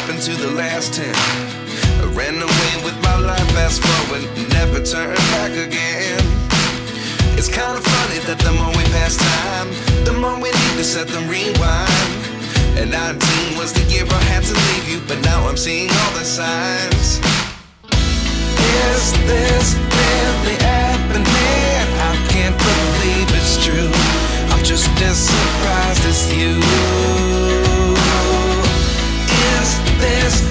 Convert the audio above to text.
happened to the last 10? I ran away with my life, fast forward, never turn back again. It's kind of funny that the more we pass time, the more we need to set the rewind. And 19 was the year I had to leave you, but now I'm seeing all the signs. Is this really happening? I can't believe it's true. I'm just as surprised as you. Is this